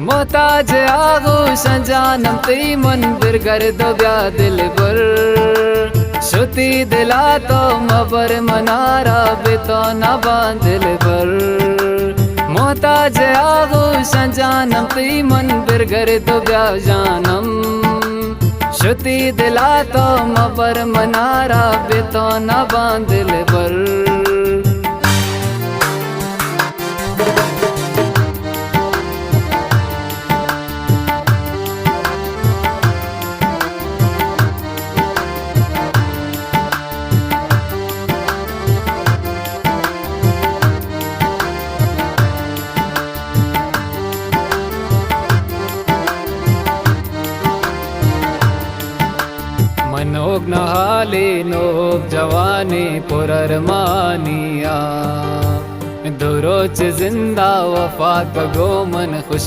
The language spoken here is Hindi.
मोहताज आगोश जानम ती मन बिरगर दो ब्या दिल बर शुति दिला तो मबर मनारा बेतो न बांधिल बर मोहताज आगोश जानम ती मन बिरगर दो ब्या जानम शुति दिला तो मबर मनारा बेतो न बांधिल बर मनोग नहाले नोक जवानी पुररमानिया दुरोच जिंदा वफात गो मन खुश